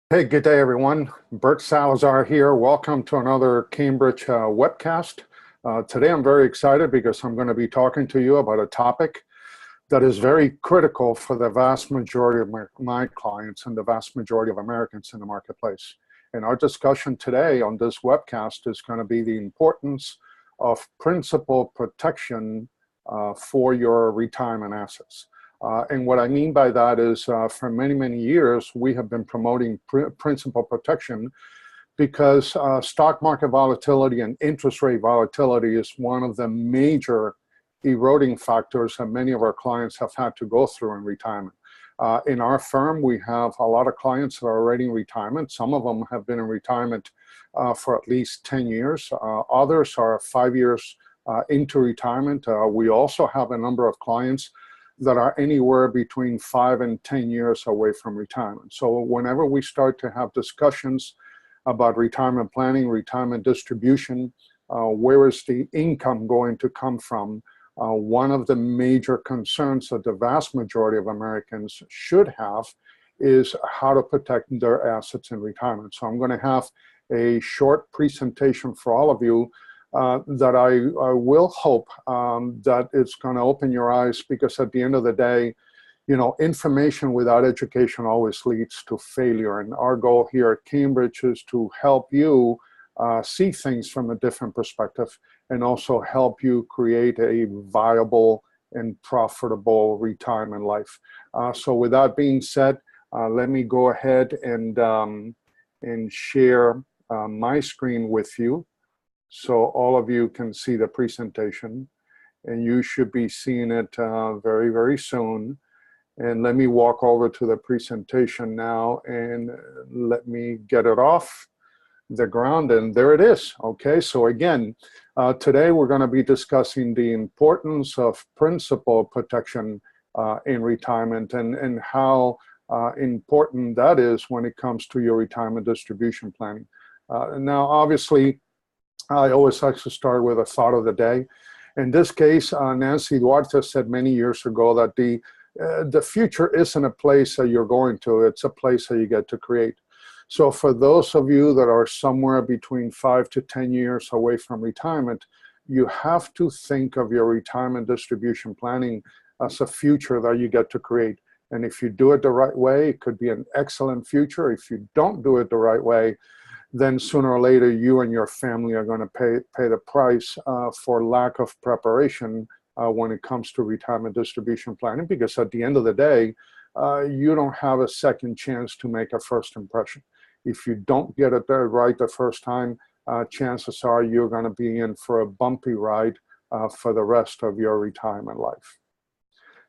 Hey, good day, everyone. Bert Salazar here. Welcome to another Cambridge webcast. Today, I'm very excited because I'm going to be talking to you about a topic that is very critical for the vast majority of my clients and the vast majority of Americans in the marketplace. And our discussion today on this webcast is going to be the importance of principal protection for your retirement assets. And what I mean by that is for many, many years, we have been promoting principal protection because stock market volatility and interest rate volatility is one of the major eroding factors that many of our clients have had to go through in retirement. In our firm, we have a lot of clients that are already in retirement. Some of them have been in retirement for at least 10 years. Others are 5 years into retirement. We also have a number of clients that are anywhere between 5 and 10 years away from retirement. So whenever we start to have discussions about retirement planning, retirement distribution, where is the income going to come from, one of the major concerns that the vast majority of Americans should have is how to protect their assets in retirement. So I'm going to have a short presentation for all of you that I will hope that it's going to open your eyes, because at the end of the day, you know, information without education always leads to failure. And our goal here at Cambridge is to help you see things from a different perspective and also help you create a viable and profitable retirement life. So with that being said, let me go ahead and share my screen with you, so all of you can see the presentation, and you should be seeing it very, very soon. And let me walk over to the presentation now and let me get it off the ground, and there it is. Okay, so again, today we're going to be discussing the importance of principal protection in retirement and how important that is when it comes to your retirement distribution planning. Now, obviously, I always like to start with a thought of the day. In this case, Nancy Duarte said many years ago that the future isn't a place that you're going to, it's a place that you get to create. So for those of you that are somewhere between 5 to 10 years away from retirement, you have to think of your retirement distribution planning as a future that you get to create. And if you do it the right way, it could be an excellent future. If you don't do it the right way, then sooner or later, you and your family are going to pay the price for lack of preparation when it comes to retirement distribution planning, because at the end of the day, you don't have a second chance to make a first impression. If you don't get it there right the first time, chances are you're going to be in for a bumpy ride for the rest of your retirement life.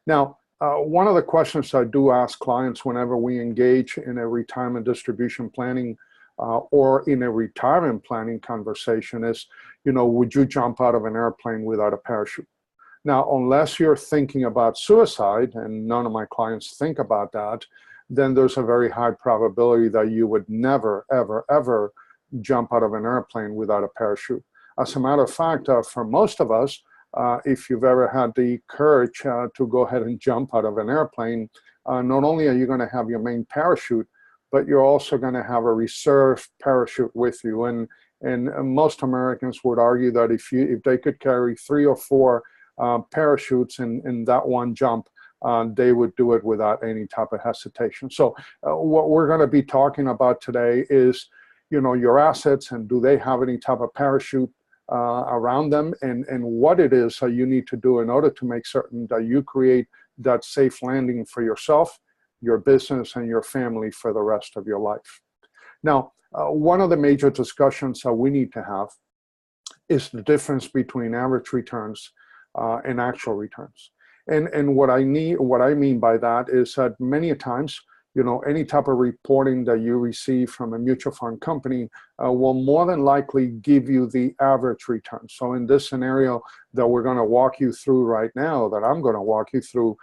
Now, one of the questions I do ask clients whenever we engage in a retirement distribution planning or in a retirement planning conversation is, you know, would you jump out of an airplane without a parachute? Now, unless you're thinking about suicide, and none of my clients think about that, then there's a very high probability that you would never, ever, ever jump out of an airplane without a parachute. As a matter of fact, for most of us, if you've ever had the courage to go ahead and jump out of an airplane, not only are you going to have your main parachute, but you're also going to have a reserve parachute with you. And most Americans would argue that if they could carry 3 or 4 parachutes in that one jump, they would do it without any type of hesitation. So what we're going to be talking about today is, you know, your assets, and do they have any type of parachute around them, and what it is that you need to do in order to make certain that you create that safe landing for yourself, your business, and your family for the rest of your life. Now, one of the major discussions that we need to have is the difference between average returns and actual returns. And what I mean by that is that many times, you know, any type of reporting that you receive from a mutual fund company will more than likely give you the average return. So in this scenario that we're going to walk you through right now, that I'm going to walk you through,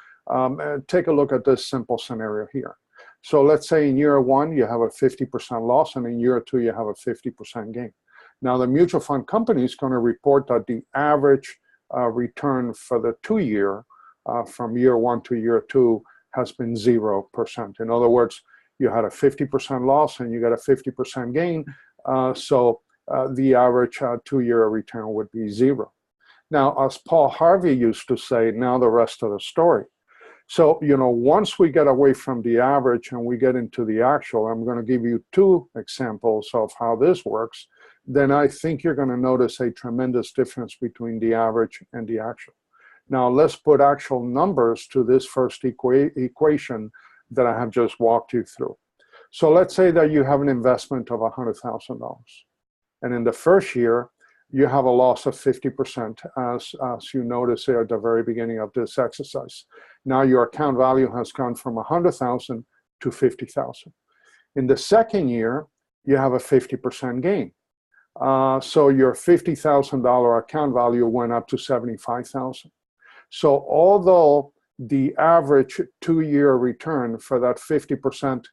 take a look at this simple scenario here. So let's say in year 1, you have a 50% loss, and in year 2, you have a 50% gain. Now, the mutual fund company is going to report that the average return for the 2-year, from year 1 to year 2, has been 0%. In other words, you had a 50% loss and you got a 50% gain. The average 2-year return would be 0. Now, as Paul Harvey used to say, now the rest of the story. So, once we get away from the average and we get into the actual, I'm going to give you 2 examples of how this works, then I think you're going to notice a tremendous difference between the average and the actual. Now, let's put actual numbers to this first equation that I have just walked you through. So let's say that you have an investment of $100,000. And in the first year, you have a loss of 50%, as you notice here at the very beginning of this exercise. Now your account value has gone from 100,000 to 50,000. In the second year, you have a 50% gain. So your $50,000 account value went up to 75,000. So although the average 2-year return for that 50%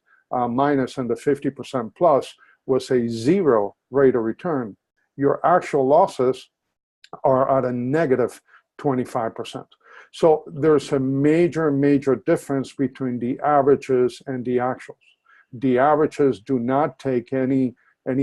minus and the 50% plus was a 0 rate of return, your actual losses are at a negative 25%. So there's a major difference between the averages and the actuals. The averages do not take any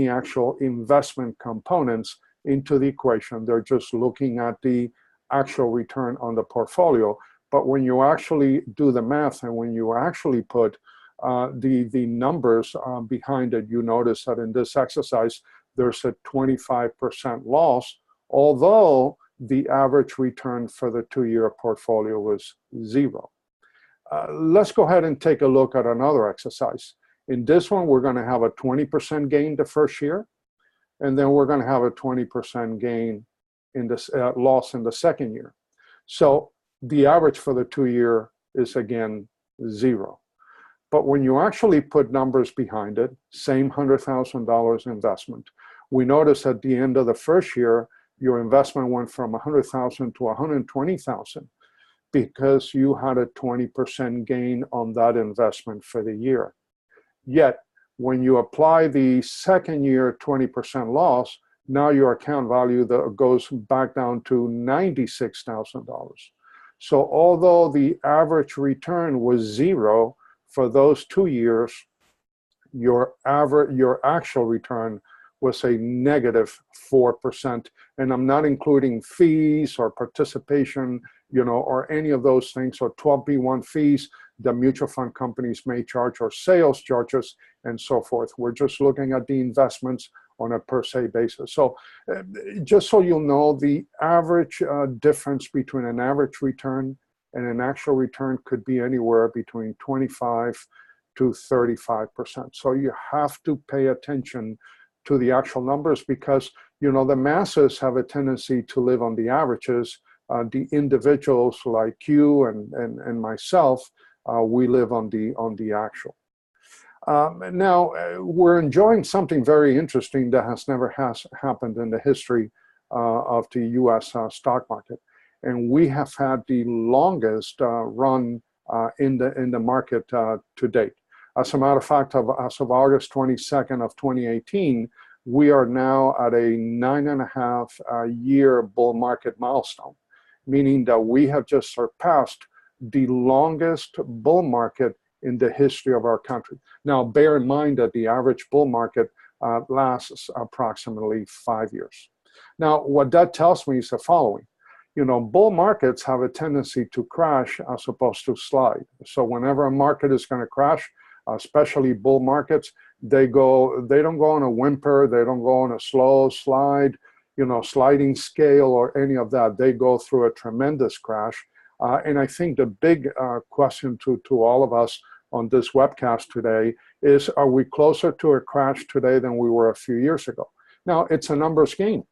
actual investment components into the equation. They're just looking at the actual return on the portfolio. But when you actually do the math and when you actually put the numbers behind it, you notice that in this exercise, there's a 25% loss, although the average return for the 2-year portfolio was 0. Let's go ahead and take a look at another exercise. In this one, we're going to have a 20% gain the first year, and then we're going to have a 20% gain in this loss in the second year. So the average for the 2-year is again 0. But when you actually put numbers behind it, same $100,000 investment, we notice at the end of the first year, your investment went from 100,000 to 120,000 because you had a 20% gain on that investment for the year. Yet, when you apply the second year 20% loss, now your account value goes back down to $96,000. So although the average return was 0 for those 2 years, your actual return was a negative 4%. And I'm not including fees or participation, or any of those things, or 12b1 fees the mutual fund companies may charge, or sales charges, and so forth. We're just looking at the investments on a per se basis. So just so you'll know, the average difference between an average return and an actual return could be anywhere between 25 to 35%. So you have to pay attention to the actual numbers because, the masses have a tendency to live on the averages. The individuals like you and myself, we live on the actual. Now, we're enjoying something very interesting that has never happened in the history of the U.S. Stock market. And we have had the longest run in the market to date. As a matter of fact, as of August 22nd of 2018, we are now at a 9.5-year bull market milestone, meaning that we have just surpassed the longest bull market in the history of our country. Now, bear in mind that the average bull market lasts approximately 5 years. Now, what that tells me is the following. Bull markets have a tendency to crash as opposed to slide. So whenever a market is going to crash, especially bull markets, they don't go on a whimper, they don't go on a slow slide, sliding scale or any of that. They go through a tremendous crash. And I think the big question to all of us on this webcast today is, are we closer to a crash today than we were a few years ago? Now, it's a numbers game.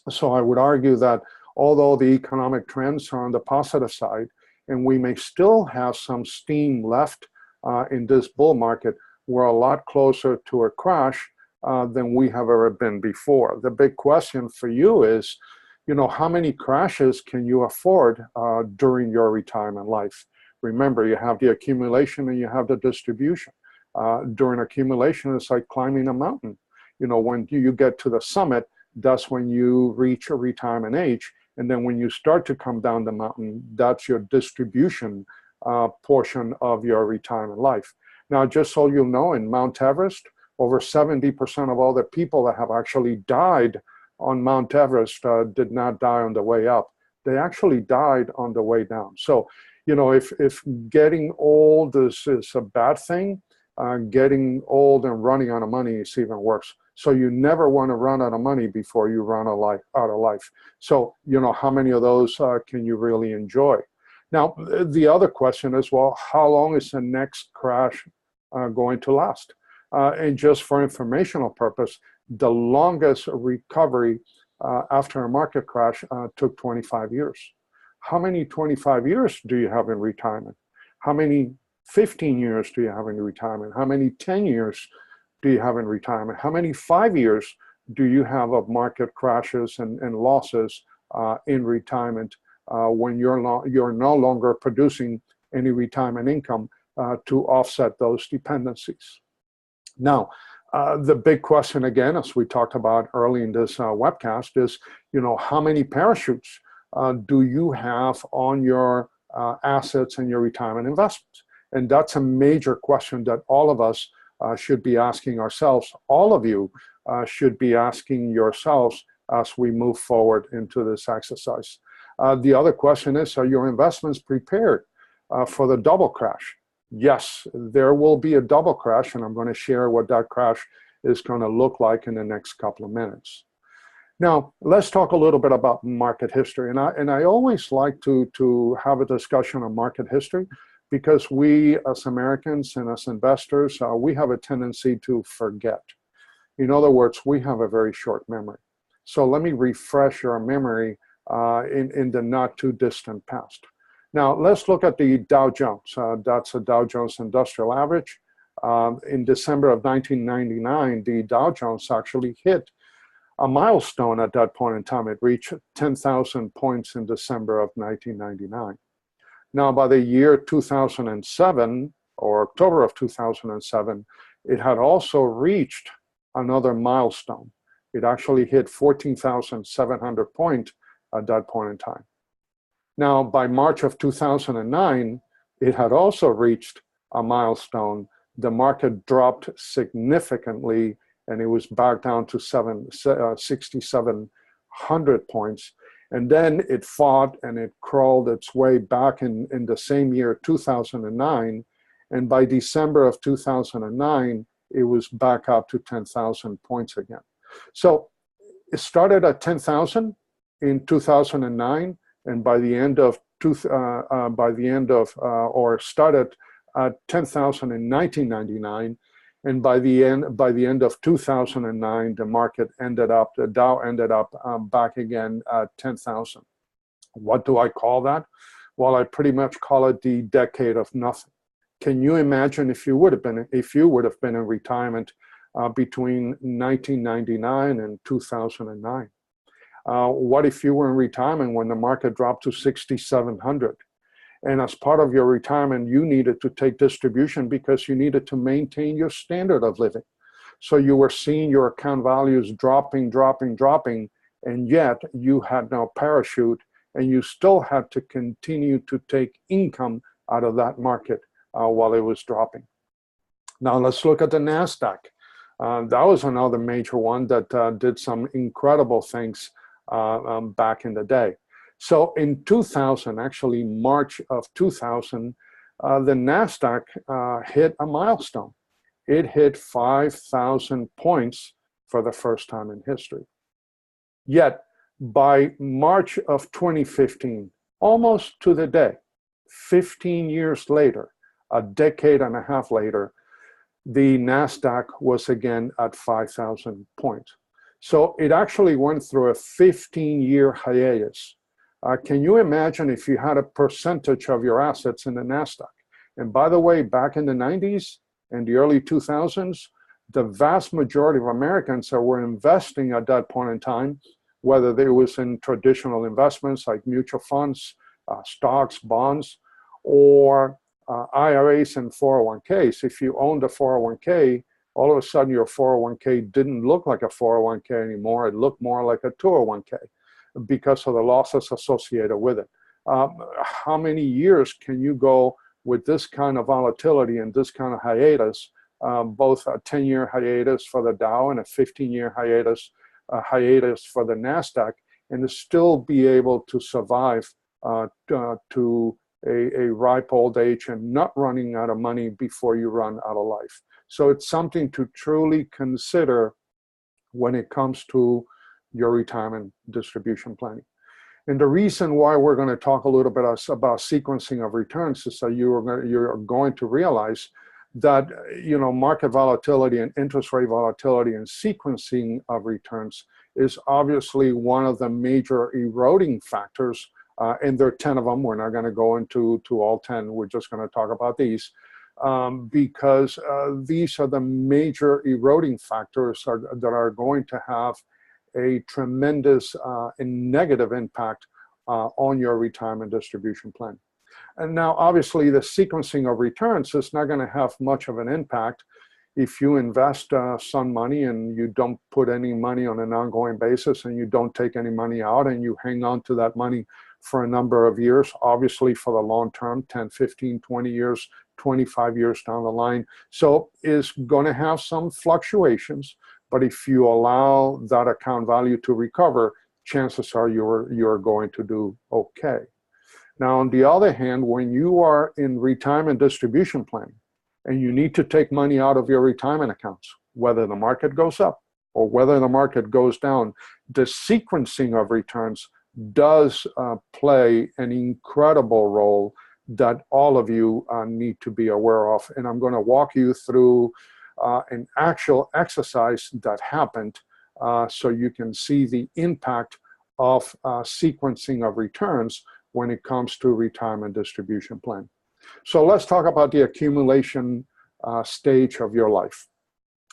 So I would argue that although the economic trends are on the positive side, and we may still have some steam left in this bull market, we're a lot closer to a crash than we have ever been before. The big question for you is, how many crashes can you afford during your retirement life? Remember, you have the accumulation and you have the distribution. During accumulation, it's like climbing a mountain. When you get to the summit, that's when you reach a retirement age. And then when you start to come down the mountain, that's your distribution portion of your retirement life. Now, just so you know, in Mount Everest, over 70% of all the people that have actually died on Mount Everest did not die on the way up. They actually died on the way down. So, you know, if getting old is a bad thing, getting old and running out of money is even worse. So you never want to run out of money before you run out of life. So, you know, how many of those can you really enjoy? Now, the other question is, well, how long is the next crash going to last? And just for informational purpose, the longest recovery after a market crash took 25 years. How many 25 years do you have in retirement? How many 15 years do you have in retirement? How many 10 years do you have in retirement? How many 5 years do you have of market crashes and losses in retirement when you're no longer producing any retirement income to offset those dependencies? Now, the big question again, as we talked about early in this webcast, is, you know, how many parachutes do you have on your assets and your retirement investments? And that's a major question that all of us should be asking ourselves. All of you should be asking yourselves as we move forward into this exercise. The other question is, are your investments prepared for the double crash? Yes, there will be a double crash, and I'm going to share what that crash is going to look like in the next couple of minutes. Now, let's talk a little bit about market history. And I always like to have a discussion on market history, because we as Americans and as investors, we have a tendency to forget. In other words, we have a very short memory. So let me refresh your memory in the not too distant past. Now, let's look at the Dow Jones. That's a Dow Jones Industrial Average. In December of 1999, the Dow Jones actually hit a milestone at that point in time. It reached 10,000 points in December of 1999. Now, by the year 2007, or October of 2007, it had also reached another milestone. It actually hit 14,700 points at that point in time. Now, by March of 2009, it had also reached a milestone. The market dropped significantly, and it was back down to 6,700 points. And then it fought and it crawled its way back in the same year, 2009. And by December of 2009, it was back up to 10,000 points again. So it started at 10,000 in 2009. And by the end of, or started at 10,000 in 1999, and by the end of 2009, the market ended up, the Dow ended up back again at 10,000. What do I call that? Well, I pretty much call it the decade of nothing. Can you imagine if you would have been in retirement between 1999 and 2009? What if you were in retirement when the market dropped to 6,700? And as part of your retirement, you needed to take distribution because you needed to maintain your standard of living. So you were seeing your account values dropping, and yet you had no parachute, and you still had to continue to take income out of that market while it was dropping. Now let's look at the NASDAQ. That was another major one that did some incredible things back in the day. So in 2000, actually March of 2000, the NASDAQ hit a milestone. It hit 5,000 points for the first time in history. Yet by March of 2015, almost to the day, 15 years later, a decade and a half later, the NASDAQ was again at 5,000 points. So it actually went through a 15-year hiatus. Can you imagine if you had a percentage of your assets in the NASDAQ? And by the way, back in the 90s and the early 2000s, the vast majority of Americans that were investing at that point in time, whether they was in traditional investments like mutual funds, stocks, bonds, or IRAs and 401ks. If you owned a 401k, all of a sudden your 401k didn't look like a 401k anymore. It looked more like a 201k because of the losses associated with it. How many years can you go with this kind of volatility and this kind of hiatus, both a 10-year hiatus for the Dow and a 15-year hiatus for the NASDAQ, and to still be able to survive to a ripe old age and not running out of money before you run out of life. So it's something to truly consider when it comes to your retirement distribution planning. And the reason why we're going to talk a little bit about sequencing of returns is that you're going to realize that, you know, market volatility and interest rate volatility and sequencing of returns is obviously one of the major eroding factors, and there are 10 of them. We're not going to go into all 10. We're just going to talk about these because these are the major eroding factors that are going to have a tremendous and negative impact on your retirement distribution plan. And now, obviously, the sequencing of returns is not going to have much of an impact if you invest some money and you don't put any money on an ongoing basis and you don't take any money out and you hang on to that money for a number of years, obviously for the long term, 10, 15, 20 years, 25 years down the line. So it's going to have some fluctuations, but if you allow that account value to recover, chances are you're going to do okay. Now, on the other hand, when you are in retirement distribution planning and you need to take money out of your retirement accounts, whether the market goes up or whether the market goes down, the sequencing of returns does play an incredible role that all of you need to be aware of. And I'm going to walk you through an actual exercise that happened so you can see the impact of sequencing of returns when it comes to retirement distribution plan. So let's talk about the accumulation stage of your life.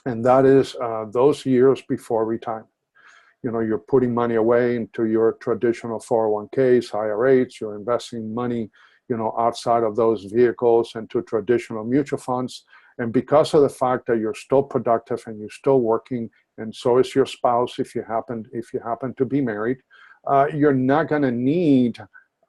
And that is those years before retirement. You know, you're putting money away into your traditional 401ks, IRAs, you're investing money, you know, outside of those vehicles into traditional mutual funds. And because of the fact that you're still productive and you're still working, and so is your spouse if you happen to be married, you're not going to need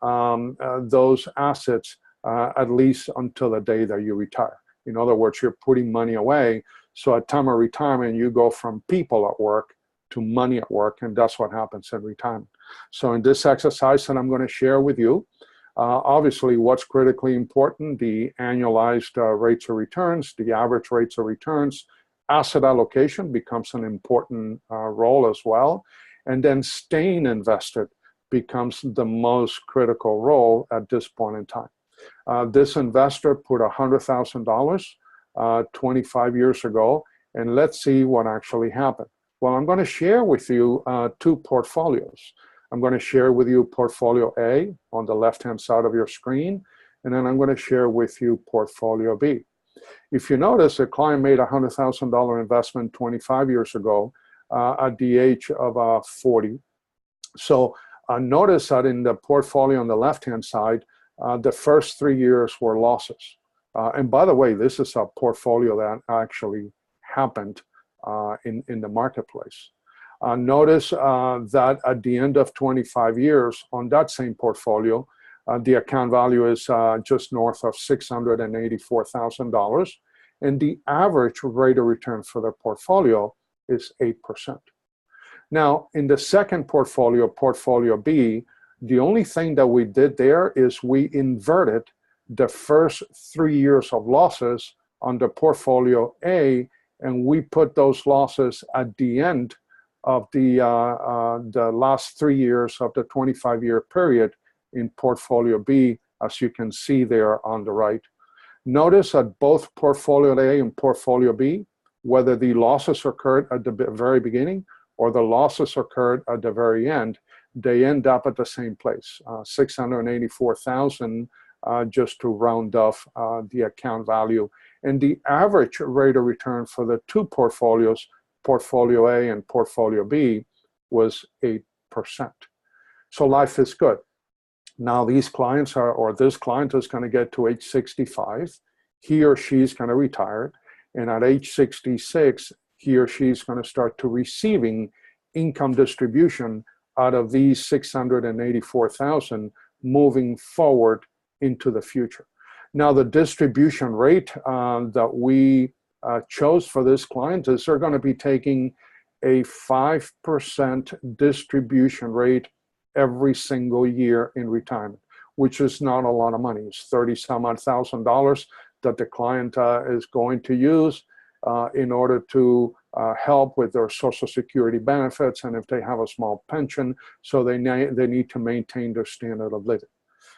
those assets at least until the day that you retire. In other words, you're putting money away. So at time of retirement, you go from people at work to money at work, and that's what happens in retirement. So in this exercise that I'm going to share with you, obviously what's critically important, the annualized rates of returns, the average rates of returns, asset allocation becomes an important role as well, and then staying invested becomes the most critical role at this point in time. This investor put $100,000 25 years ago, and let's see what actually happened. Well, I'm going to share with you two portfolios. I'm going to share with you portfolio A on the left-hand side of your screen, and then I'm going to share with you portfolio B. If you notice, a client made a $100,000 investment 25 years ago at the age of 40. So notice that in the portfolio on the left-hand side, the first 3 years were losses. And by the way, this is a portfolio that actually happened in the marketplace. Notice that at the end of 25 years on that same portfolio, the account value is just north of $684,000, and the average rate of return for the portfolio is 8%. Now, in the second portfolio, portfolio B, the only thing that we did there is we inverted the first 3 years of losses on the portfolio A, and we put those losses at the end of the last 3 years of the 25-year period in portfolio B, as you can see there on the right. Notice that both portfolio A and portfolio B, whether the losses occurred at the very beginning or the losses occurred at the very end, they end up at the same place, $684,000, just to round off the account value. And the average rate of return for the two portfolios, portfolio A and portfolio B, was 8%. So life is good. Now these clients are, or this client is going to get to age 65. He or she is going to retire. And at age 66, he or she is going to start to receiving income distribution out of these $684,000 moving forward into the future. Now, the distribution rate that we chose for this client is they're going to be taking a 5% distribution rate every single year in retirement, which is not a lot of money. It's $30-some-odd thousand that the client is going to use in order to help with their Social Security benefits, and if they have a small pension, so they need to maintain their standard of living.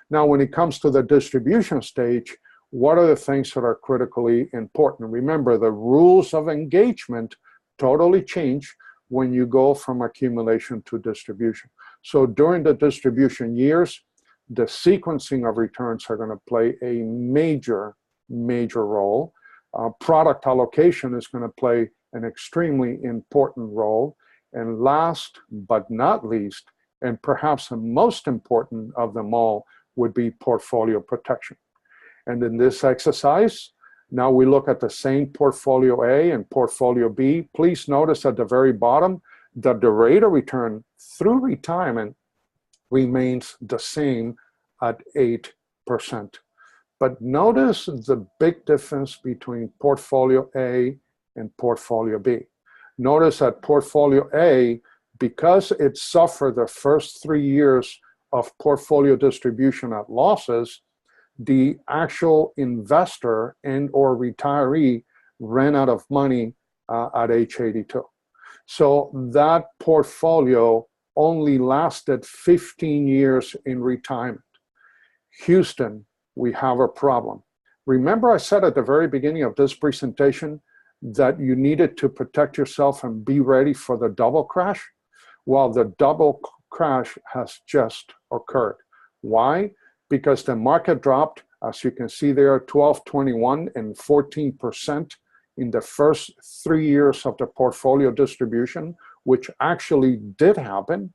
Now, when it comes to the distribution stage, what are the things that are critically important? Remember, the rules of engagement totally change when you go from accumulation to distribution. So during the distribution years, the sequencing of returns are going to play a major role. Product allocation is going to play an extremely important role. And last but not least, and perhaps the most important of them all, would be portfolio protection. And in this exercise, now we look at the same portfolio A and portfolio B. Please notice at the very bottom that the rate of return through retirement remains the same at 8%. But notice the big difference between portfolio A and portfolio B. Notice that portfolio A, because it suffered the first 3 years of portfolio distribution at losses, the actual investor and or retiree ran out of money at age 82. So that portfolio only lasted 15 years in retirement. Houston, we have a problem. Remember I said at the very beginning of this presentation that you needed to protect yourself and be ready for the double crash? Well, the double crash has just occurred. Why? Because the market dropped, as you can see there, 12, 21, and 14% in the first 3 years of the portfolio distribution, which actually did happen.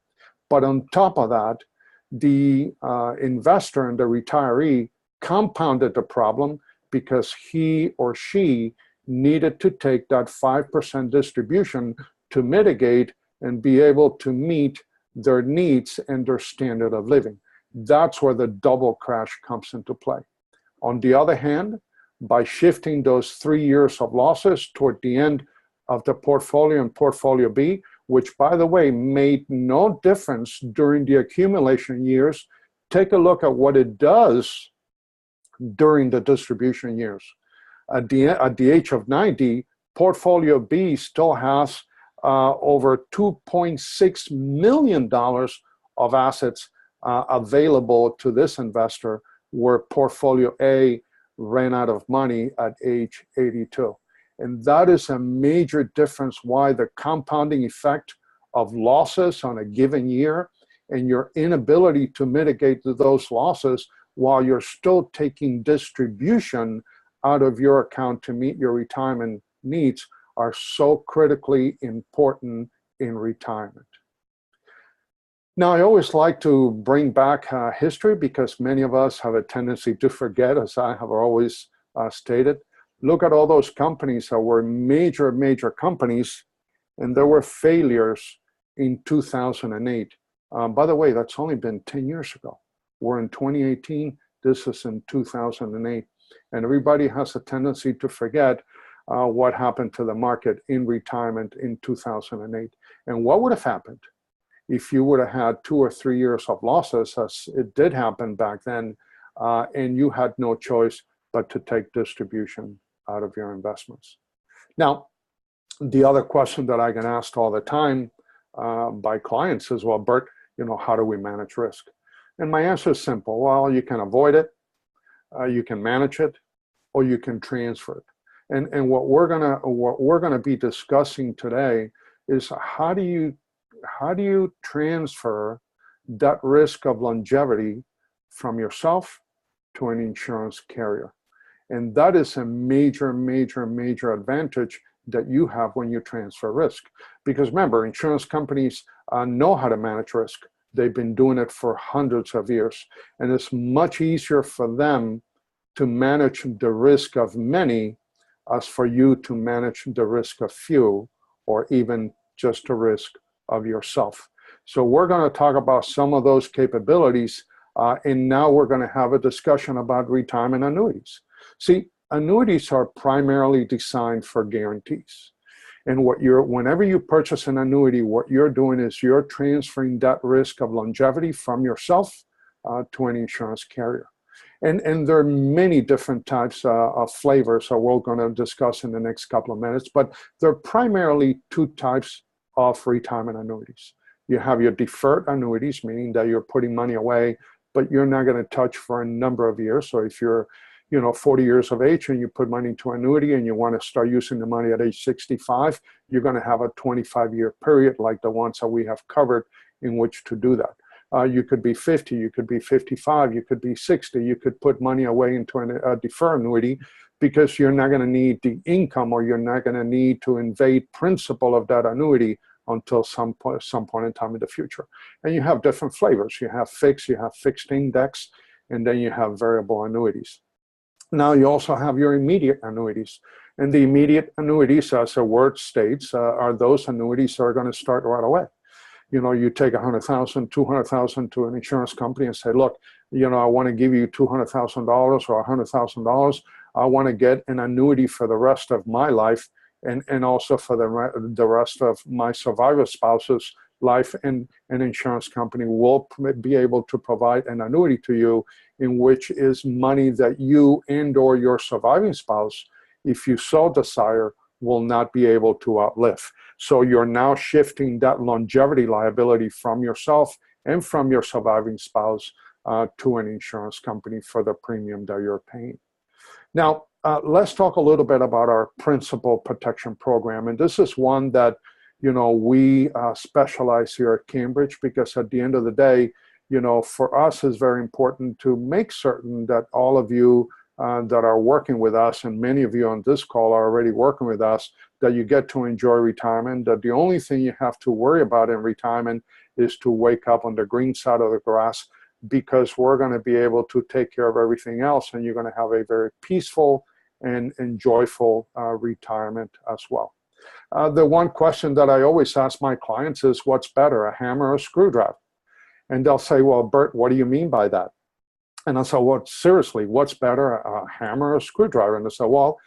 But on top of that, the investor and the retiree compounded the problem because he or she needed to take that 5% distribution to mitigate and be able to meet their needs and their standard of living. That's where the double crash comes into play. On the other hand, by shifting those 3 years of losses toward the end of the portfolio and portfolio B, which by the way made no difference during the accumulation years, take a look at what it does during the distribution years. At the age of 90, portfolio B still has over $2.6 million of assets available to this investor, where portfolio A ran out of money at age 82. And that is a major difference why the compounding effect of losses on a given year and your inability to mitigate those losses while you're still taking distribution out of your account to meet your retirement needs are so critically important in retirement. Now, I always like to bring back history because many of us have a tendency to forget, as I have always stated. Look at all those companies that were major companies, and there were failures in 2008. By the way, that's only been 10 years ago. We're in 2018, this is in 2008. And everybody has a tendency to forget what happened to the market in retirement in 2008. And what would have happened if you would have had 2 or 3 years of losses, as it did happen back then, and you had no choice but to take distribution out of your investments. Now, the other question that I get asked all the time by clients is, well, Bert, how do we manage risk? And my answer is simple. Well, you can avoid it, you can manage it, or you can transfer it. And what we're gonna be discussing today is how do you transfer that risk of longevity from yourself to an insurance carrier? And that is a major advantage that you have when you transfer risk. Because remember, insurance companies know how to manage risk. They've been doing it for hundreds of years. And it's much easier for them to manage the risk of many as for you to manage the risk of few, or even just the risk of yourself. So we're going to talk about some of those capabilities And now we're going to have a discussion about retirement annuities. See, annuities are primarily designed for guarantees. And whenever you purchase an annuity, what you're doing is you're transferring that risk of longevity from yourself to an insurance carrier. And there are many different types of flavors that we're going to discuss in the next couple of minutes, but there are primarily two types of retirement annuities. You have your deferred annuities, meaning that you're putting money away, but you're not going to touch for a number of years. So if you're 40 years of age and you put money into annuity and you want to start using the money at age 65, you're going to have a 25-year period like the ones that we have covered in which to do that. You could be 50, you could be 55, you could be 60, you could put money away into a deferred annuity because you're not going to need the income, or you're not going to need to invade principal of that annuity until some point in time in the future. And you have different flavors. You have fixed index, and then you have variable annuities. Now you also have your immediate annuities. And the immediate annuities, as the word states, are those annuities that are going to start right away. You take $100,000, $200,000 to an insurance company and say, look, I want to give you $200,000 or $100,000. I want to get an annuity for the rest of my life and also for the rest of my survivor spouse's life. And an insurance company will be able to provide an annuity to you, in which is money that you and or your surviving spouse, if you so desire, will not be able to outlive. So you're now shifting that longevity liability from yourself and from your surviving spouse to an insurance company for the premium that you're paying. Now, let's talk a little bit about our principal protection program. And this is one that, we specialize here at Cambridge, because at the end of the day, for us, it's very important to make certain that all of you that are working with us, and many of you on this call are already working with us, that you get to enjoy retirement, that the only thing you have to worry about in retirement is to wake up on the green side of the grass, because we're going to be able to take care of everything else, and you're going to have a very peaceful and joyful retirement as well. The one question that I always ask my clients is, what's better, a hammer or a screwdriver? And they'll say, well, Bert, what do you mean by that? And I said, well, seriously, what's better, a hammer or a screwdriver? And they said, well,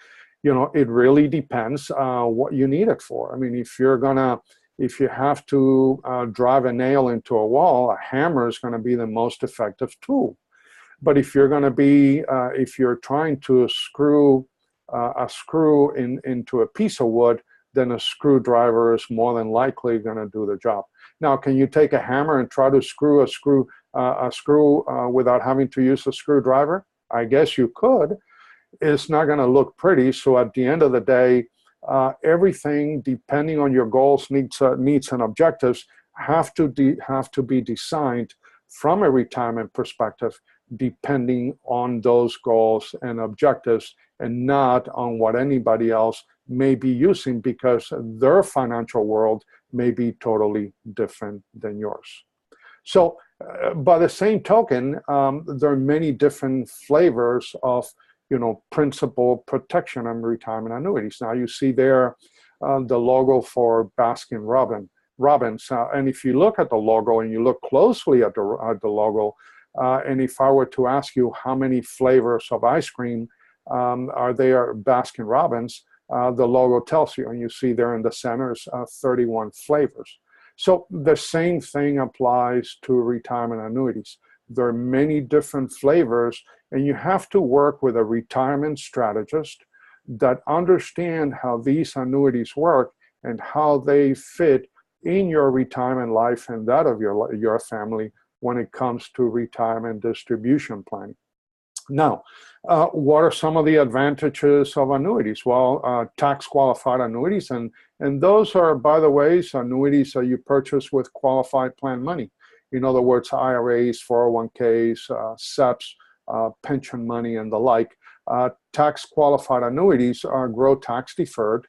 it really depends what you need it for. I mean, if you have to drive a nail into a wall, a hammer is going to be the most effective tool. But if you're going to be, if you're trying to screw a screw into a piece of wood, then a screwdriver is more than likely going to do the job. Now, can you take a hammer and try to screw a screw without having to use a screwdriver? I guess you could. It's not going to look pretty. So at the end of the day, everything, depending on your goals, needs and objectives, have to be designed from a retirement perspective, depending on those goals and objectives, and not on what anybody else may be using, because their financial world may be totally different than yours. So by the same token, there are many different flavors of principal protection and retirement annuities. Now you see there the logo for Baskin-Robbins. And if you look at the logo and you look closely at the logo, and if I were to ask you how many flavors of ice cream are there Baskin-Robbins, the logo tells you, and you see there in the center is 31 flavors. So the same thing applies to retirement annuities. There are many different flavors, and you have to work with a retirement strategist that understand how these annuities work and how they fit in your retirement life and that of your family when it comes to retirement distribution planning. Now, what are some of the advantages of annuities? Well, tax-qualified annuities, and those are, by the way, annuities that you purchase with qualified plan money. In other words, IRAs, 401ks, SEPs, pension money, and the like. Tax-qualified annuities grow tax-deferred,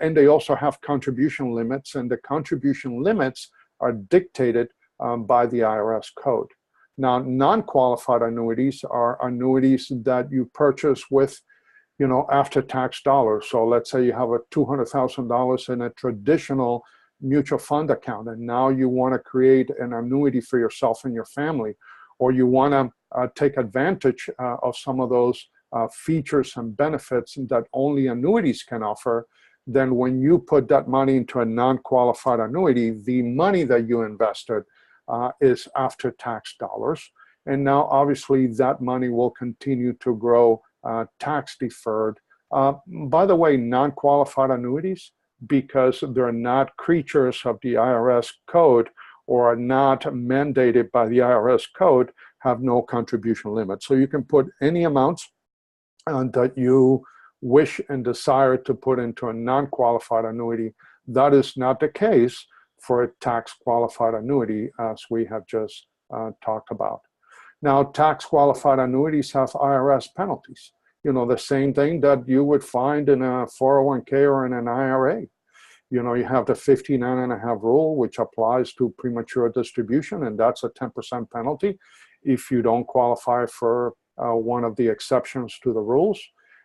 and they also have contribution limits, and the contribution limits are dictated by the IRS code. Now, non-qualified annuities are annuities that you purchase with, after-tax dollars. So let's say you have a $200,000 in a traditional mutual fund account, and now you want to create an annuity for yourself and your family, or you want to take advantage of some of those features and benefits that only annuities can offer, then when you put that money into a non-qualified annuity, the money that you invested is after-tax dollars. And now, obviously, that money will continue to grow tax-deferred. By the way, non-qualified annuities, because they're not creatures of the IRS code or are not mandated by the IRS code, have no contribution limit. So you can put any amounts that you wish and desire to put into a non-qualified annuity. That is not the case for a tax-qualified annuity, as we have just talked about. Now, tax-qualified annuities have IRS penalties. You know, the same thing that you would find in a 401k or in an IRA. You know, you have the 59.5 rule, which applies to premature distribution, and that's a 10% penalty if you don't qualify for one of the exceptions to the rules.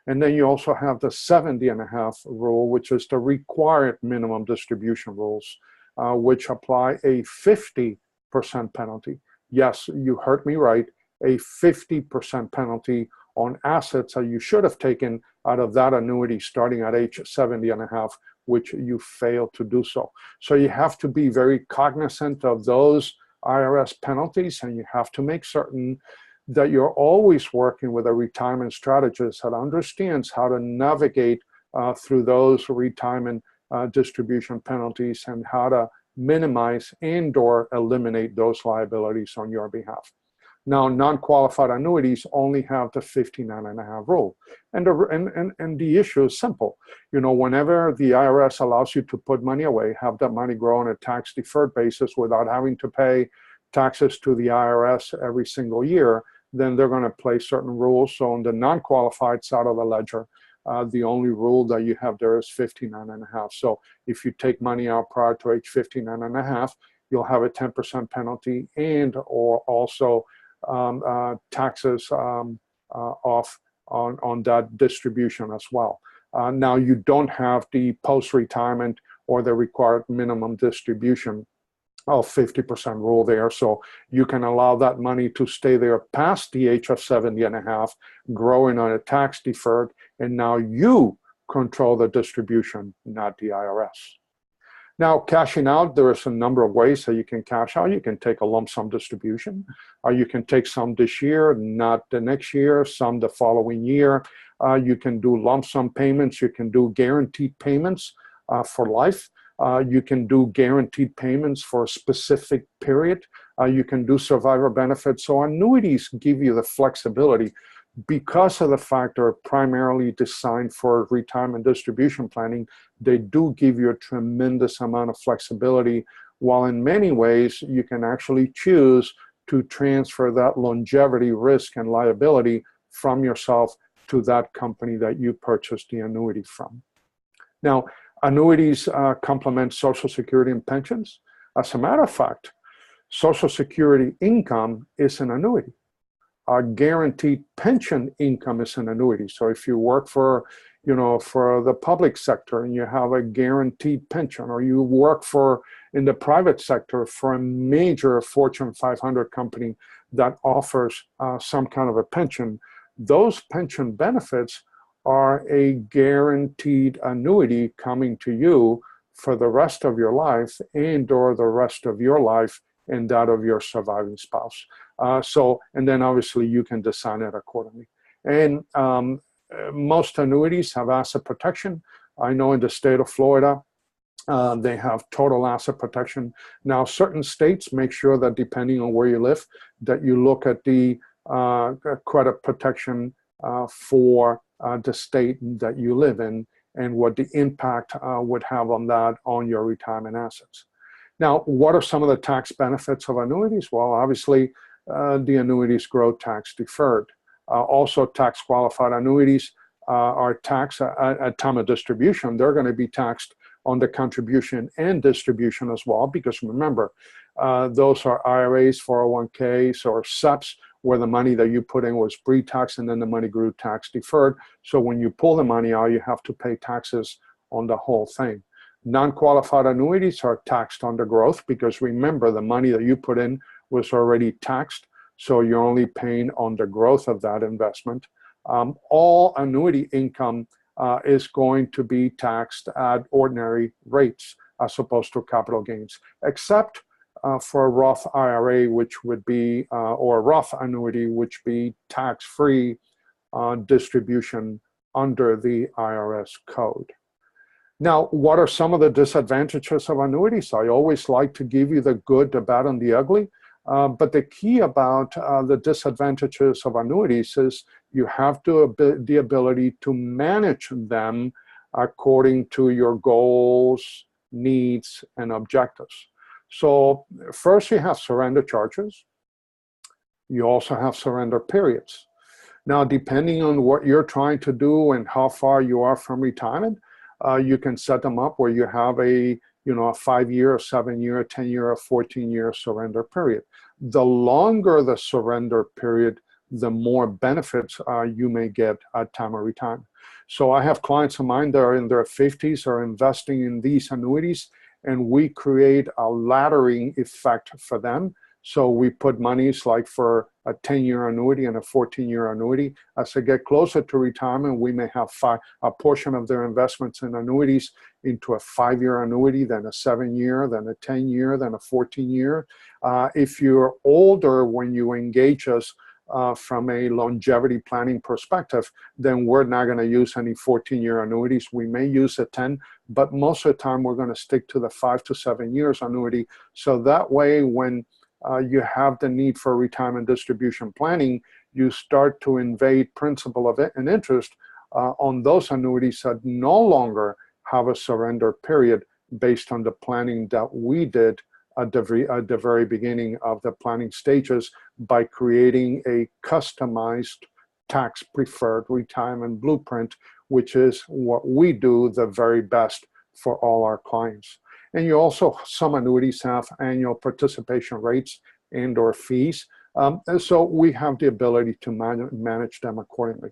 And then you also have the 70.5 rule, which is the required minimum distribution rules, which apply a 50% penalty. Yes, you heard me right, a 50% penalty on assets that you should have taken out of that annuity starting at age 70.5, which you failed to do so. So you have to be very cognizant of those IRS penalties, and you have to make certain that you're always working with a retirement strategist that understands how to navigate through those retirement distribution penalties and how to minimize and/or eliminate those liabilities on your behalf. Now, non-qualified annuities only have the 59.5 rule. And the issue is simple. You know, whenever the IRS allows you to put money away, have that money grow on a tax-deferred basis without having to pay taxes to the IRS every single year, then they're going to place certain rules. So on the non-qualified side of the ledger, the only rule that you have there is 59.5. So if you take money out prior to age 59.5, you'll have a 10% penalty and or also taxes off on that distribution as well. Now, you don't have the post-retirement or the required minimum distribution of 50% rule there, so you can allow that money to stay there past the age of 70.5, growing on a tax deferred, and now you control the distribution, not the IRS. Now, cashing out, there is a number of ways that you can cash out. You can take a lump sum distribution, or you can take some this year, not the next year, some the following year. You can do lump sum payments. You can do guaranteed payments for life. You can do guaranteed payments for a specific period. You can do survivor benefits. So annuities give you the flexibility because of the fact they're primarily designed for retirement distribution planning. They do give you a tremendous amount of flexibility, while in many ways you can actually choose to transfer that longevity risk and liability from yourself to that company that you purchased the annuity from. Now, annuities complement Social Security and pensions. As a matter of fact, Social Security income is an annuity. Guaranteed pension income is an annuity. So if you work for, for the public sector and you have a guaranteed pension, or you work in the private sector for a major Fortune 500 company that offers some kind of a pension, those pension benefits are a guaranteed annuity coming to you for the rest of your life and or the rest of your life and that of your surviving spouse. And then obviously you can design it accordingly. And most annuities have asset protection. I know in the state of Florida, they have total asset protection. Now, certain states make sure that depending on where you live, that you look at the credit protection for the state that you live in and what the impact would have on that on your retirement assets. Now, what are some of the tax benefits of annuities? Well, obviously, the annuities grow tax deferred. Also, tax qualified annuities are taxed at time of distribution. They're going to be taxed on the contribution and distribution as well, because remember, those are IRAs, 401ks, or SEPs, where the money that you put in was pre-tax and then the money grew tax deferred. So when you pull the money out, you have to pay taxes on the whole thing. Non-qualified annuities are taxed on the growth because remember, the money that you put in was already taxed. so you're only paying on the growth of that investment. All annuity income is going to be taxed at ordinary rates as opposed to capital gains, except for a Roth IRA, which would be, or a Roth annuity, which be tax-free distribution under the IRS code. Now, what are some of the disadvantages of annuities? I always like to give you the good, the bad, and the ugly. But the key about the disadvantages of annuities is you have the ability to manage them according to your goals, needs, and objectives. So first you have surrender charges. You also have surrender periods. Now, depending on what you're trying to do and how far you are from retirement, you can set them up where you have a 5-year, a 7-year, a 10-year, a 14-year surrender period. The longer the surrender period, the more benefits you may get at time of retirement. So I have clients of mine that are in their 50s are investing in these annuities, and we create a laddering effect for them. So we put monies like for a 10-year annuity and a 14-year annuity. As they get closer to retirement, we may have a portion of their investments in annuities into a 5-year annuity, then a 7-year, then a 10-year, then a 14-year. If you're older when you engage us from a longevity planning perspective, then we're not going to use any 14-year annuities. We may use a 10, but most of the time we're going to stick to the 5 to 7 years annuity. So that way, when you have the need for retirement distribution planning, you start to invade principal of it and interest on those annuities that no longer have a surrender period based on the planning that we did at the very beginning of the planning stages by creating a customized tax-preferred retirement blueprint, which is what we do the very best for all our clients. And you also, some annuities have annual participation rates and or fees. And so we have the ability to manage them accordingly.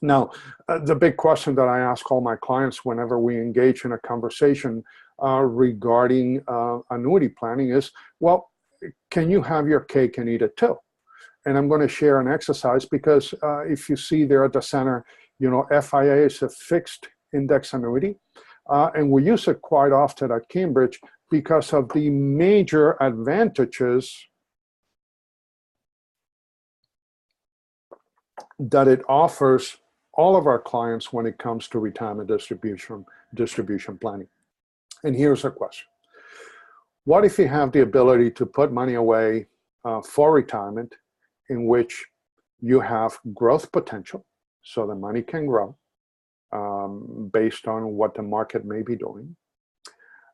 Now, the big question that I ask all my clients whenever we engage in a conversation regarding annuity planning is, well, can you have your cake and eat it too? And I'm going to share an exercise because if you see there at the center, FIA is a fixed index annuity. And we use it quite often at Cambridge because of the major advantages that it offers all of our clients when it comes to retirement distribution planning. And here's a question. What if you have the ability to put money away for retirement in which you have growth potential, so the money can grow, based on what the market may be doing,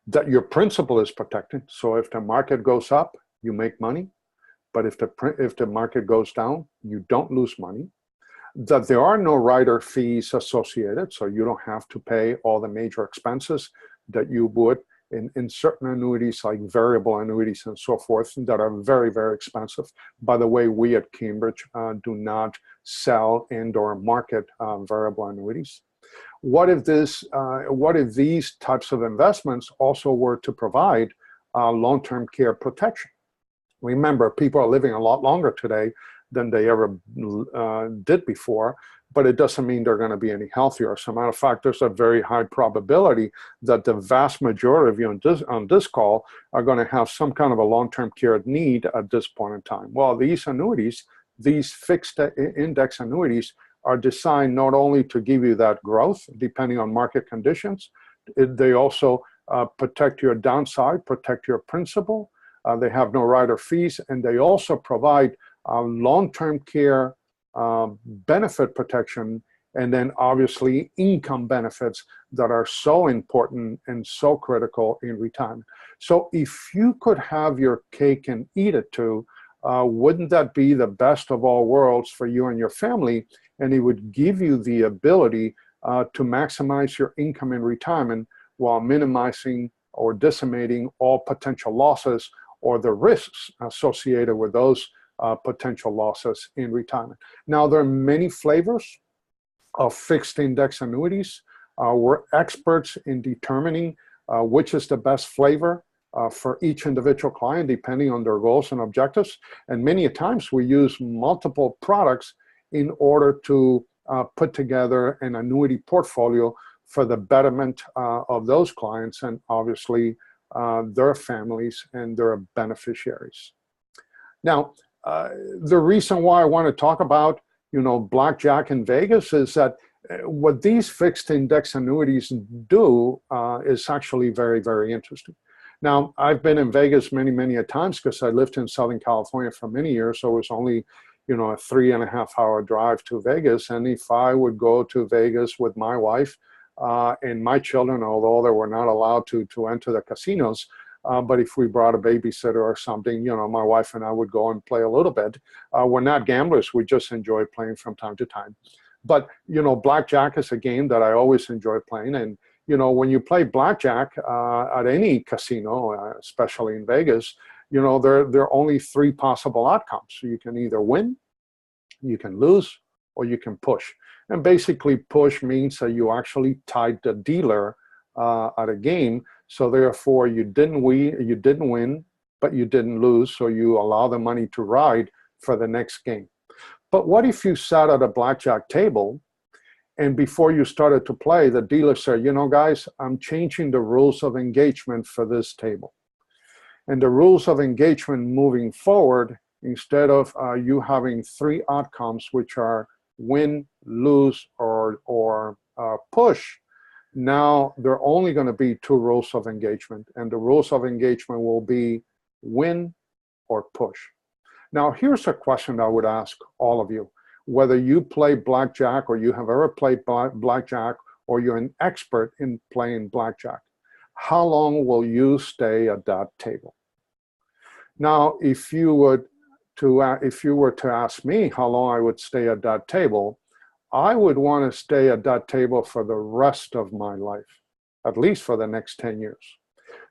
that your principal is protected, so if the market goes up, you make money, but if the market goes down, you don't lose money, that there are no rider fees associated, so you don't have to pay all the major expenses that you would in certain annuities like variable annuities and so forth that are very, very expensive. By the way, we at Cambridge do not sell and or market variable annuities. What if these types of investments also were to provide long-term care protection? Remember, people are living a lot longer today than they ever did before, but it doesn't mean they're going to be any healthier. As a matter of fact, there's a very high probability that the vast majority of you on this call are going to have some kind of a long-term care need at this point in time. Well, these annuities, these fixed index annuities, are designed not only to give you that growth, depending on market conditions, they also protect your downside, protect your principal. They have no rider fees, and they also provide long-term care benefit protection, and then obviously income benefits that are so important and so critical in retirement. So if you could have your cake and eat it too, wouldn't that be the best of all worlds for you and your family? And it would give you the ability to maximize your income in retirement while minimizing or decimating all potential losses or the risks associated with those potential losses in retirement. Now, there are many flavors of fixed index annuities. We're experts in determining which is the best flavor for each individual client depending on their goals and objectives. And many times we use multiple products in order to put together an annuity portfolio for the betterment of those clients and obviously their families and their beneficiaries. Now, the reason why I want to talk about, Blackjack in Vegas is that what these fixed index annuities do is actually very, very interesting. Now, I've been in Vegas many, many a times because I lived in Southern California for many years, so it was only, a 3.5-hour drive to Vegas. And if I would go to Vegas with my wife and my children, although they were not allowed to enter the casinos, but if we brought a babysitter or something, my wife and I would go and play a little bit. We're not gamblers. We just enjoy playing from time to time. But, Blackjack is a game that I always enjoy playing. And, when you play Blackjack at any casino, especially in Vegas, there are only 3 possible outcomes. You can either win, you can lose, or you can push. And basically push means that you actually tied the dealer at a game. So therefore you didn't win, but you didn't lose. So you allow the money to ride for the next game. But what if you sat at a blackjack table and before you started to play, the dealer said, guys, I'm changing the rules of engagement for this table. And the rules of engagement moving forward, instead of you having 3 outcomes, which are win, lose, or push, now there are only going to be 2 rules of engagement. And the rules of engagement will be win or push. Now, here's a question I would ask all of you. Whether you play blackjack or you have ever played blackjack or you're an expert in playing blackjack, how long will you stay at that table? Now, if you were to ask me how long I would stay at that table, I would want to stay at that table for the rest of my life, at least for the next 10 years.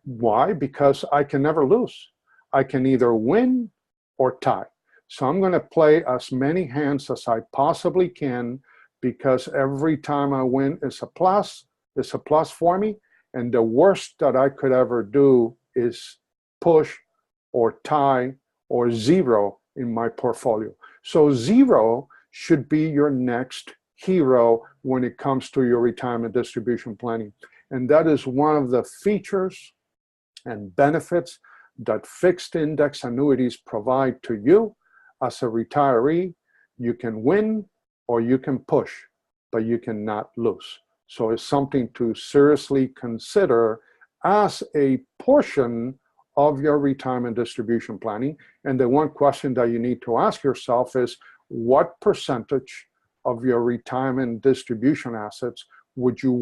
Why? Because I can never lose. I can either win or tie. So I'm going to play as many hands as I possibly can, because every time I win is a plus for me. And the worst that I could ever do is push or tie or 0 in my portfolio. So 0 should be your next hero when it comes to your retirement distribution planning. And that is one of the features and benefits that fixed index annuities provide to you as a retiree. You can win or you can push, but you cannot lose. So it's something to seriously consider as a portion of your retirement distribution planning. And the one question that you need to ask yourself is, what percentage of your retirement distribution assets would you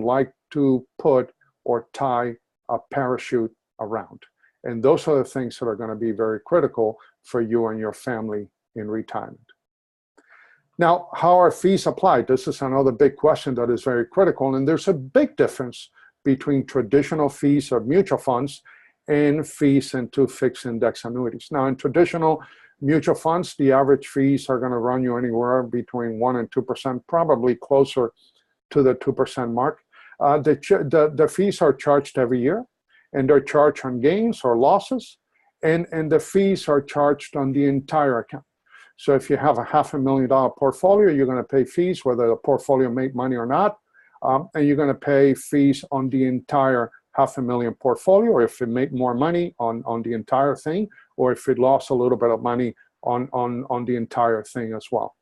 like to put or tie a parachute around? And those are the things that are going to be very critical for you and your family in retirement. Now, how are fees applied? This is another big question that is very critical. And there's a big difference between traditional fees of mutual funds and fees into fixed index annuities. Now, in traditional mutual funds, the average fees are going to run you anywhere between 1% and 2%, probably closer to the 2% mark. The fees are charged every year, and they're charged on gains or losses, and the fees are charged on the entire account. So if you have a $500,000 portfolio, you're going to pay fees whether the portfolio made money or not, and you're going to pay fees on the entire $500,000 portfolio, or if it made more money on the entire thing, or if it lost a little bit of money on the entire thing as well.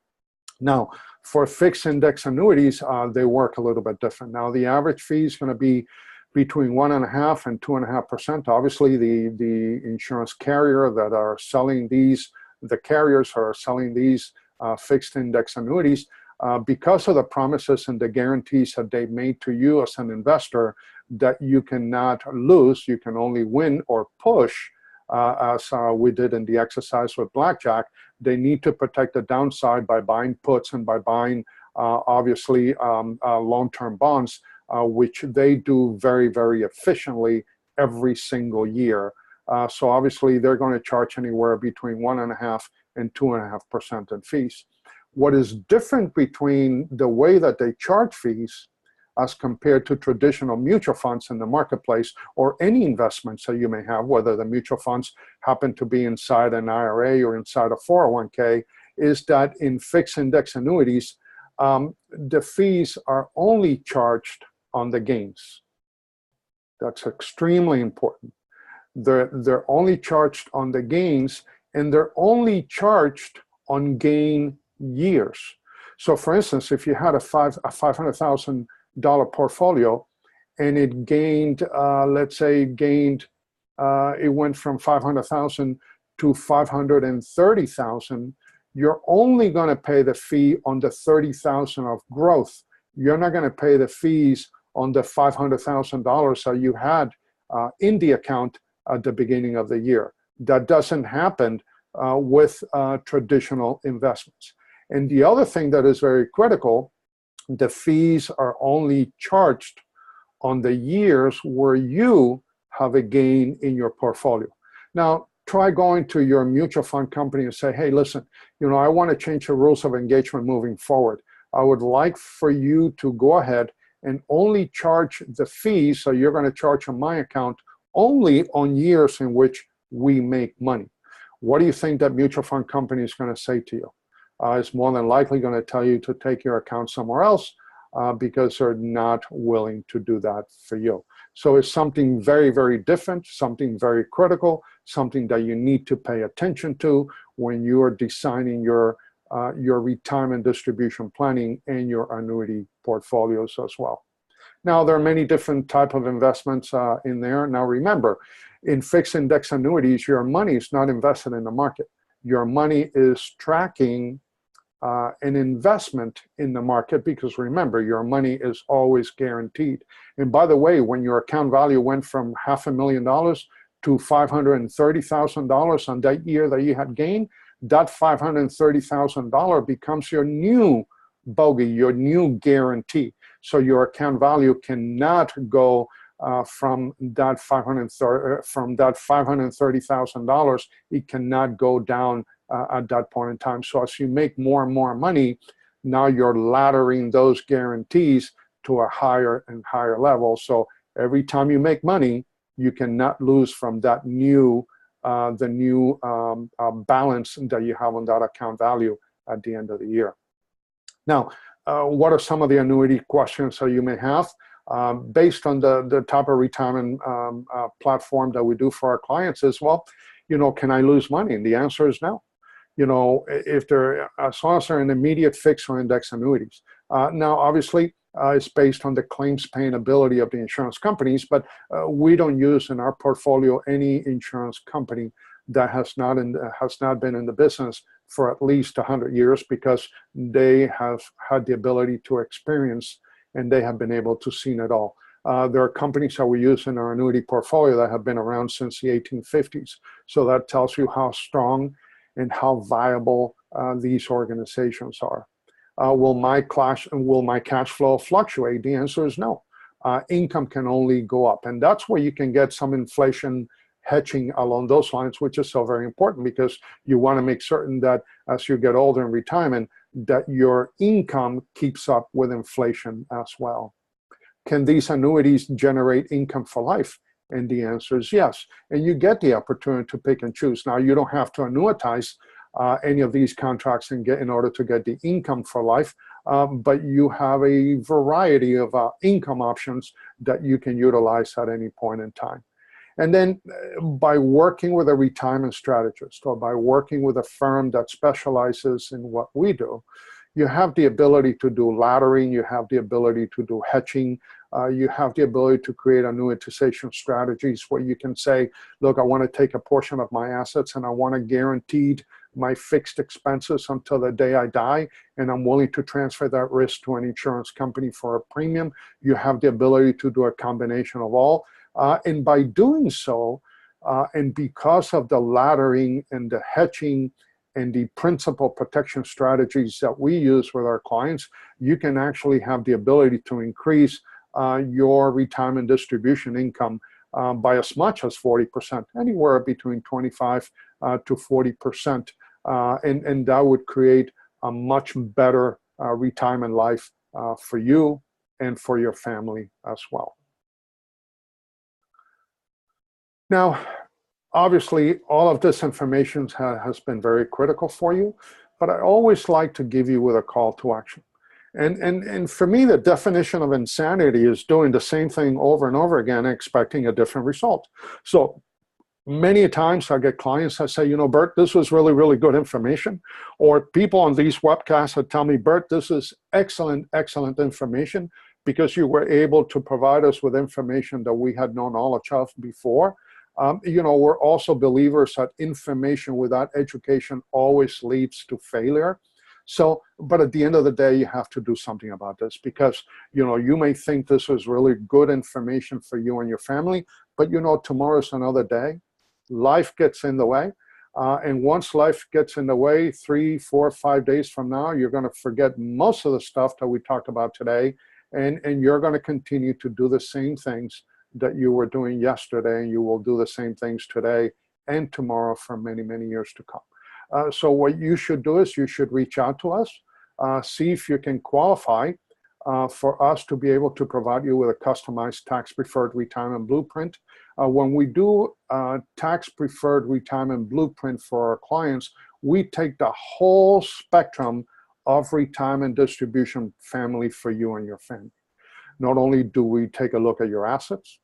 Now, for fixed index annuities, they work a little bit different. Now, the average fee is going to be between 1.5% and 2.5%. Obviously, the insurance carrier that are selling these, the carriers are selling these fixed index annuities, because of the promises and the guarantees that they made to you as an investor that you cannot lose, you can only win or push, as we did in the exercise with Blackjack. They need to protect the downside by buying puts and by buying, obviously, long-term bonds, which they do very, very efficiently every single year. So obviously, they're going to charge anywhere between 1.5% and 2.5% in fees. What is different between the way that they charge fees as compared to traditional mutual funds in the marketplace, or any investments that you may have, whether the mutual funds happen to be inside an IRA or inside a 401k, is that in fixed index annuities, the fees are only charged on the gains. That's extremely important. They're only charged on the gains, and they're only charged on gain years. So for instance, if you had a $500,000 portfolio and it gained, let's say it went from 500,000 to 530,000, you're only going to pay the fee on the 30,000 of growth. You're not going to pay the fees on the $500,000 that you had in the account at the beginning of the year. That doesn't happen with traditional investments. And the other thing that is very critical, the fees are only charged on the years where you have a gain in your portfolio. Now, try going to your mutual fund company and say, hey, listen, I want to change the rules of engagement moving forward. I would like for you to go ahead and only charge the fees, so you're going to charge on my account only on years in which we make money. What do you think that mutual fund company is going to say to you? It's more than likely going to tell you to take your account somewhere else because they're not willing to do that for you. So it's something very, very different, something very critical, something that you need to pay attention to when you are designing your retirement distribution planning and your annuity portfolios as well. Now, there are many different types of investments in there. Now, remember, in fixed index annuities, your money is not invested in the market. Your money is tracking an investment in the market, because remember, your money is always guaranteed. And by the way, when your account value went from $500,000 to $530,000 on that year that you had gained, that $530,000 becomes your new bogey, your new guarantee. So your account value cannot go from that $530,000. It cannot go down at that point in time. So as you make more and more money, now you're laddering those guarantees to a higher and higher level. So every time you make money, you cannot lose from that new balance that you have on that account value at the end of the year. Now, what are some of the annuity questions that you may have? Based on the type of retirement platform that we do for our clients is, well, can I lose money? And the answer is no. If they're, as long as they're in immediate fixed or index annuities. Now, obviously, it's based on the claims paying ability of the insurance companies, but we don't use in our portfolio any insurance company that has not been in the business for at least 100 years, because they have had the ability to experience and they have been able to see it all. There are companies that we use in our annuity portfolio that have been around since the 1850s. So that tells you how strong and how viable these organizations are. Will my cash flow fluctuate? The answer is no. Income can only go up. And that's where you can get some inflation hedging along those lines, which is so very important, because you want to make certain that as you get older in retirement, that your income keeps up with inflation as well. Can these annuities generate income for life? And the answer is yes. And you get the opportunity to pick and choose. Now, you don't have to annuitize any of these contracts in order to get the income for life, but you have a variety of income options that you can utilize at any point in time. And then by working with a retirement strategist, or by working with a firm that specializes in what we do, you have the ability to do laddering, you have the ability to do hedging, you have the ability to create annuitization strategies where you can say, look, I want to take a portion of my assets and I want to guarantee my fixed expenses until the day I die, and I'm willing to transfer that risk to an insurance company for a premium. You have the ability to do a combination of all. And by doing so, and because of the laddering and the hedging and the principal protection strategies that we use with our clients, you can actually have the ability to increase your retirement distribution income by as much as 40%, anywhere between 25 to 40%. And that would create a much better retirement life for you and for your family as well. Now, obviously, all of this information has been very critical for you, but I always like to give you with a call to action. And for me, the definition of insanity is doing the same thing over and over again, expecting a different result. So many times I get clients that say, you know, Bert, this was really, really good information. Or people on these webcasts that tell me, Bert, this is excellent, excellent information because you were able to provide us with information that we had no knowledge of before. You know, we're also believers that information without education always leads to failure. So, but at the end of the day, you have to do something about this because, you know, you may think this is really good information for you and your family, but you know, tomorrow's another day. Life gets in the way. And once life gets in the way, 3, 4, 5 days from now, you're going to forget most of the stuff that we talked about today. And you're going to continue to do the same things that you were doing yesterday, and you will do the same things today and tomorrow for many, many years to come. So what you should do is you should reach out to us, see if you can qualify for us to be able to provide you with a customized tax-preferred retirement blueprint. When we do tax-preferred retirement blueprint for our clients, we take the whole spectrum of retirement distribution family for you and your family. Not only do we take a look at your assets,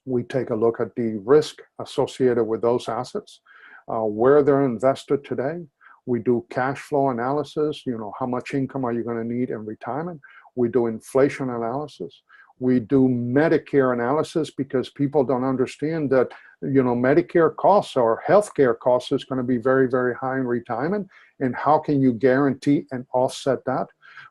we take a look at the risk associated with those assets, where they're invested today. We do cash flow analysis, you know, how much income are you going to need in retirement? We do inflation analysis. We do Medicare analysis because people don't understand that, you know, Medicare costs or healthcare costs is going to be very, very high in retirement. And how can you guarantee and offset that?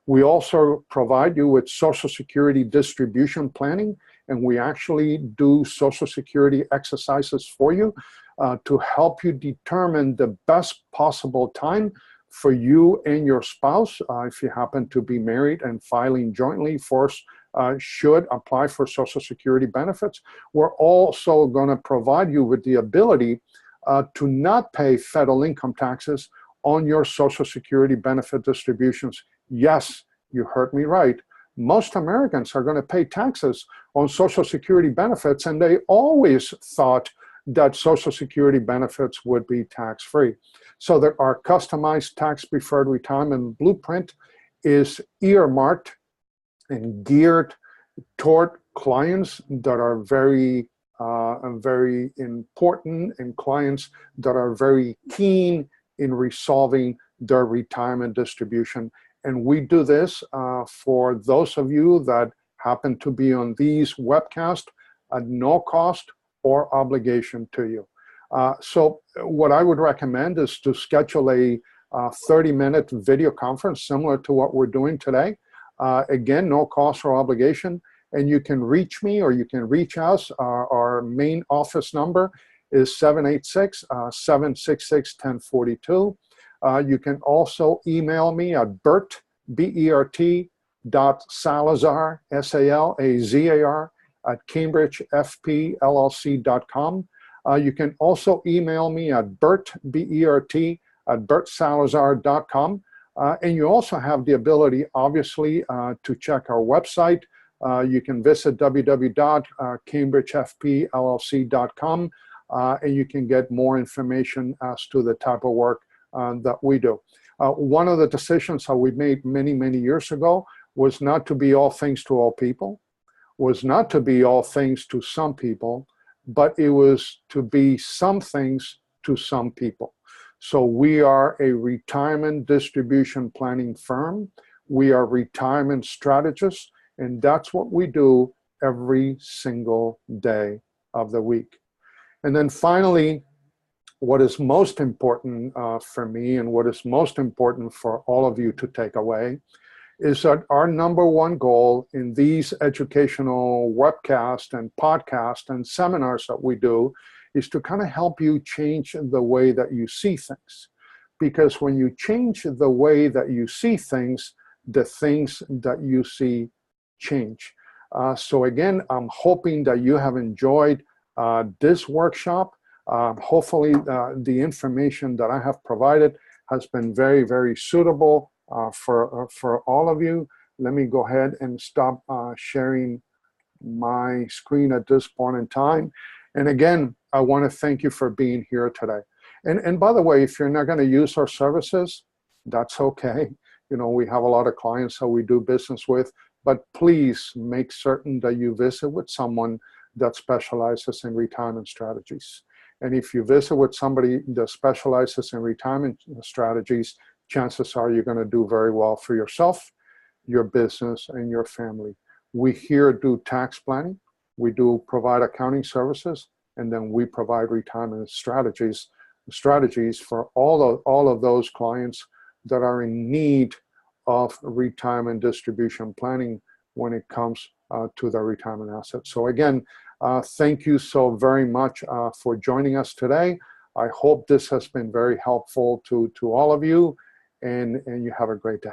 We also provide you with Social Security distribution planning, and we actually do Social Security exercises for you to help you determine the best possible time for you and your spouse, if you happen to be married and filing jointly, should apply for Social Security benefits. We're also going to provide you with the ability to not pay federal income taxes on your Social Security benefit distributions. Yes, you heard me right. Most Americans are going to pay taxes on Social Security benefits, and they always thought that Social Security benefits would be tax-free. So that our customized tax-preferred retirement blueprint is earmarked and geared toward clients that are very, very important and clients that are very keen in resolving their retirement distribution. And we do this for those of you that happen to be on these webcasts at no cost or obligation to you. So what I would recommend is to schedule a 30-minute video conference similar to what we're doing today. Again, no cost or obligation. And you can reach me or you can reach us. Our main office number is 786-766-1042. You can also email me at Bert, B-E-R-T, .Salazar, S-A-L-A-Z-A-R, at cambridgefpllc.com. You can also email me at Bert, B-E-R-T, at bertsalazar.com. And you also have the ability, obviously, to check our website. You can visit www.cambridgefpllc.com, and you can get more information as to the type of work that we do. One of the decisions that we made many, many years ago was not to be all things to all people, was not to be all things to some people, but it was to be some things to some people. So we are a retirement distribution planning firm. We are retirement strategists, and that's what we do every single day of the week. And then finally, what is most important for me and what is most important for all of you to take away is that our #1 goal in these educational webcasts and podcasts and seminars that we do is to kind of help you change the way that you see things. Because when you change the way that you see things, the things that you see change. So again, I'm hoping that you have enjoyed this workshop. Hopefully the information that I have provided has been very, very suitable for all of you. Let me go ahead and stop sharing my screen at this point in time. And again, I want to thank you for being here today. And by the way, if you're not going to use our services, that's okay. You know, we have a lot of clients that we do business with, but please make certain that you visit with someone that specializes in retirement strategies. And if you visit with somebody that specializes in retirement strategies, chances are you're going to do very well for yourself, your business, and your family. We here do tax planning, we do provide accounting services, and then we provide retirement strategies for all of those clients that are in need of retirement distribution planning when it comes to their retirement assets. So again, thank you so very much for joining us today. I hope this has been very helpful to all of you, and you have a great day.